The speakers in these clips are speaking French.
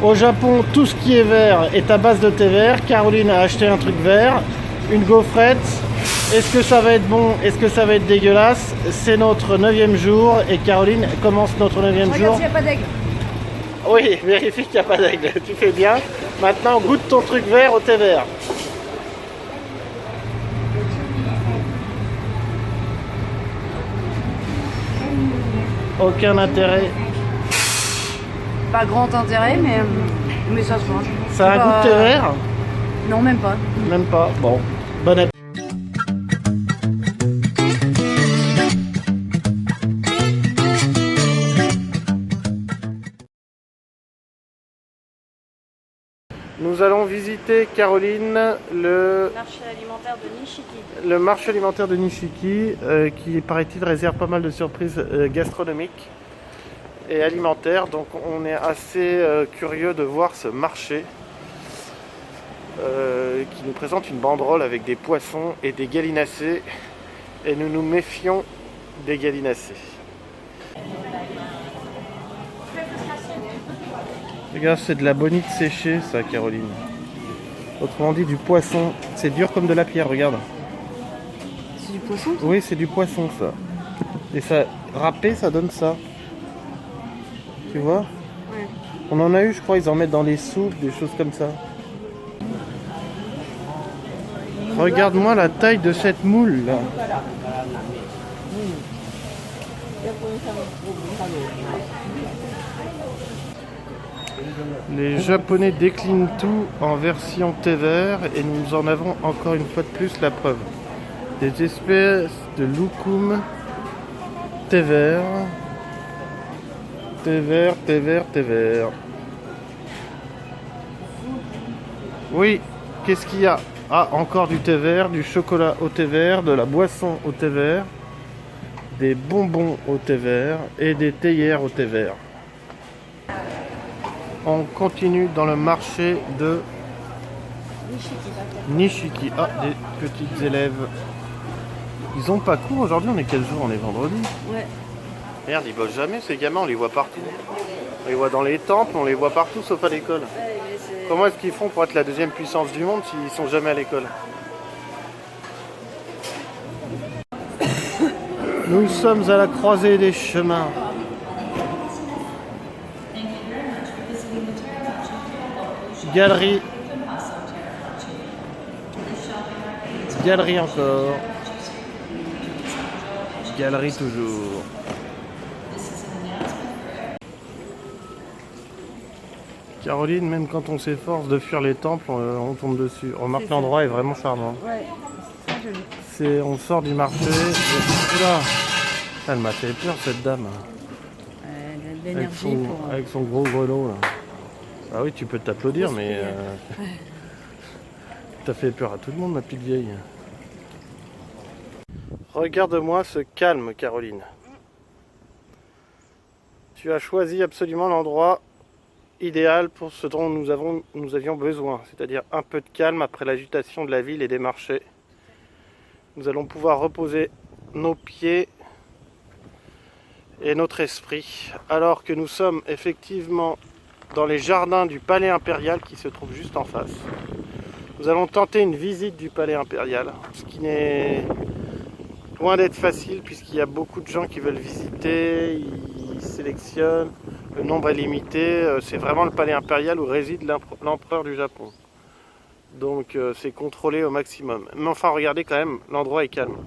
Au Japon, tout ce qui est vert est à base de thé vert. Caroline a acheté un truc vert, une gaufrette. Est-ce que ça va être bon? Est-ce que ça va être dégueulasse? C'est notre 9e jour et Caroline commence notre 9e jour. Regarde s'il n'y a pas d'aigle. Oui, vérifie qu'il n'y a pas d'aigle. Tu fais bien. Maintenant, goûte ton truc vert au thé vert. Aucun intérêt. Pas grand intérêt, mais ça se mange. Ça a un goût de thé vert? Non, même pas. Même pas. Bon, bon appétit. Nous allons visiter, Caroline, le Marché alimentaire de Nishiki. le marché alimentaire de Nishiki, qui paraît-il réserve pas mal de surprises gastronomiques et alimentaires. Donc on est assez curieux de voir ce marché qui nous présente une banderole avec des poissons et des gallinacés. Et nous nous méfions des gallinacés. Regarde, c'est de la bonite séchée, ça, Caroline. Autrement dit, du poisson. C'est dur comme de la pierre, regarde. C'est du poisson? Oui, c'est du poisson, ça. Et ça, râpé, ça donne ça. Tu vois? Ouais. On en a eu, je crois, ils en mettent dans les soupes, des choses comme ça. Regarde-moi la taille de cette moule, là. Les Japonais déclinent tout en version thé vert et nous en avons encore une fois de plus la preuve. Des espèces de loukoum thé vert, thé vert, thé vert, thé vert. Oui, qu'est-ce qu'il y a? Ah, encore du thé vert, du chocolat au thé vert, de la boisson au thé vert, des bonbons au thé vert et des théières au thé vert. On continue dans le marché de Nishiki. Ah, des petites élèves. Ils ont pas cours aujourd'hui, on est quel jour? On est vendredi. Ouais. Merde, ils bossent jamais ces gamins, on les voit partout. On les voit dans les temples, on les voit partout sauf à l'école. Comment est-ce qu'ils font pour être la deuxième puissance du monde s'ils sont jamais à l'école? Nous sommes à la croisée des chemins. Galerie. Galerie encore. Galerie toujours. Caroline, même quand on s'efforce de fuir les temples, on tombe dessus. Remarque, l'endroit est vraiment charmant. Ouais, c'est joli. On sort du marché. Oula, elle m'a fait peur cette dame. Elle a de l'énergie pour... Avec son gros grelot là. Ah oui, tu peux t'applaudir, mais t'as fait peur à tout le monde, ma petite vieille. Regarde-moi ce calme, Caroline. Tu as choisi absolument l'endroit idéal pour ce dont nous avions besoin, c'est-à-dire un peu de calme après l'agitation de la ville et des marchés. Nous allons pouvoir reposer nos pieds et notre esprit, alors que nous sommes effectivement dans les jardins du Palais Impérial qui se trouve juste en face. Nous allons tenter une visite du Palais Impérial, ce qui n'est loin d'être facile puisqu'il y a beaucoup de gens qui veulent visiter, ils sélectionnent, le nombre est limité, c'est vraiment le Palais Impérial où réside l'empereur du Japon. Donc c'est contrôlé au maximum. Mais enfin, regardez quand même, l'endroit est calme.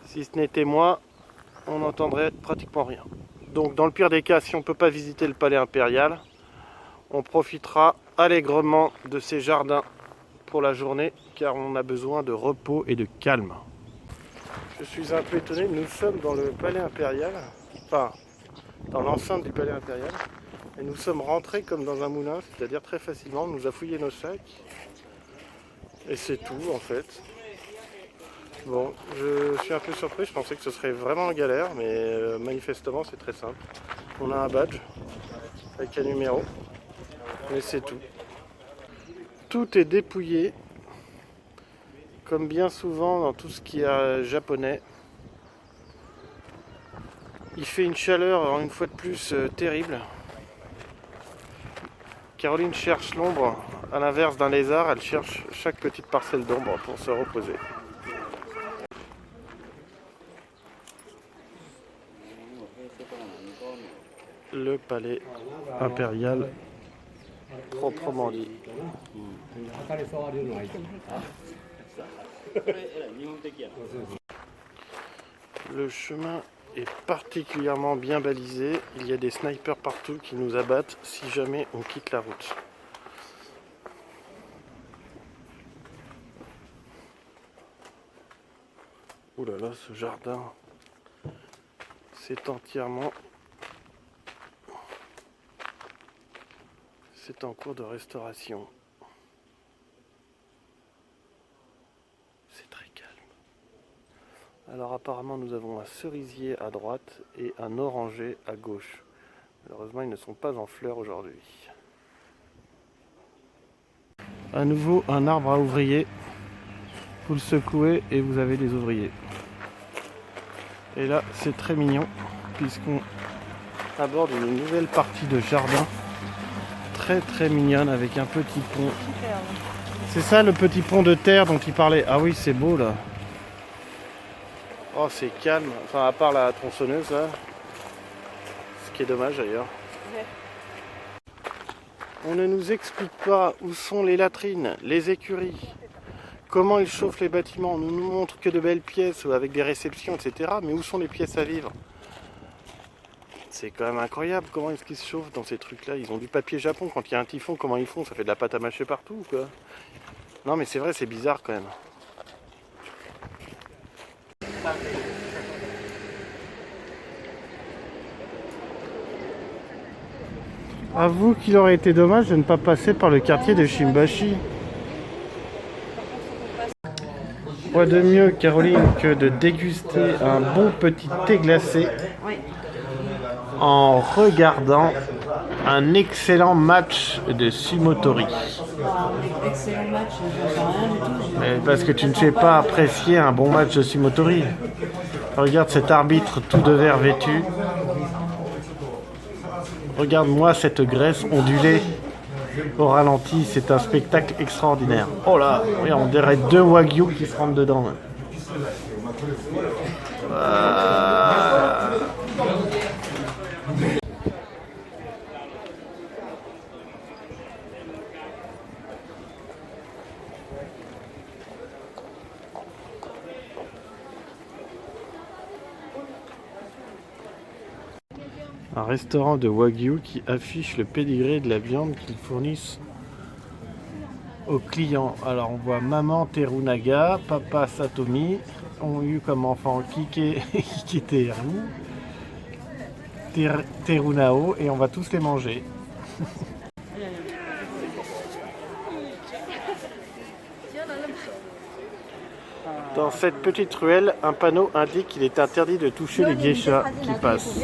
Si ce n'était moi, on n'entendrait pratiquement rien. Donc dans le pire des cas, si on ne peut pas visiter le Palais Impérial, on profitera allègrement de ces jardins pour la journée car on a besoin de repos et de calme. Je suis un peu étonné, nous sommes dans le Palais Impérial, enfin dans l'enceinte du Palais Impérial, et nous sommes rentrés comme dans un moulin, c'est-à-dire très facilement, on nous a fouillé nos sacs et c'est tout en fait. Bon, je suis un peu surpris, je pensais que ce serait vraiment galère, mais manifestement c'est très simple. On a un badge avec un numéro. Mais c'est tout. Tout est dépouillé, comme bien souvent dans tout ce qui est japonais. Il fait une chaleur, une fois de plus, terrible. Caroline cherche l'ombre. À l'inverse d'un lézard, elle cherche chaque petite parcelle d'ombre pour se reposer. Le palais impérial proprement dit. Le chemin est particulièrement bien balisé. Il y a des snipers partout qui nous abattent si jamais on quitte la route. Ouh là là, ce jardin, c'est entièrement... C'est en cours de restauration. C'est très calme. Alors apparemment nous avons un cerisier à droite et un oranger à gauche. Malheureusement ils ne sont pas en fleurs aujourd'hui. À nouveau un arbre à ouvriers. Vous le secouez et vous avez des ouvriers. Et là c'est très mignon puisqu'on aborde une nouvelle partie de jardin. Très mignonne avec un petit pont. C'est ça le petit pont de terre dont il parlait. Ah oui, c'est beau là. Oh, c'est calme. Enfin, à part la tronçonneuse là. Ce qui est dommage d'ailleurs. On ne nous explique pas où sont les latrines, les écuries, comment ils chauffent les bâtiments. On ne nous montre que de belles pièces avec des réceptions, etc. Mais où sont les pièces à vivre? C'est quand même incroyable comment est-ce qu'ils se chauffent dans ces trucs là. Ils ont du papier Japon, quand il y a un typhon, comment ils font? Ça fait de la pâte à mâcher partout quoi. Non mais c'est vrai, c'est bizarre quand même. Avoue qu'il aurait été dommage de ne pas passer par le quartier de Shimbashi. Quoi de mieux, Caroline, que de déguster un bon petit thé glacé en regardant un excellent match de sumotori. Excellent match, j'en sais rien du tout. Mais parce que tu ne sais pas apprécier un bon match de sumotori. Regarde cet arbitre tout de vert vêtu. Regarde-moi cette graisse ondulée au ralenti, c'est un spectacle extraordinaire. Oh là, regarde, on dirait deux wagyu qui se rentrent dedans. Un restaurant de wagyu qui affiche le pédigré de la viande qu'ils fournissent aux clients. Alors on voit maman Terunaga, papa Satomi ont eu comme enfant Kike Terunao et on va tous les manger. Dans cette petite ruelle, un panneau indique qu'il est interdit de toucher les geishas qui passent.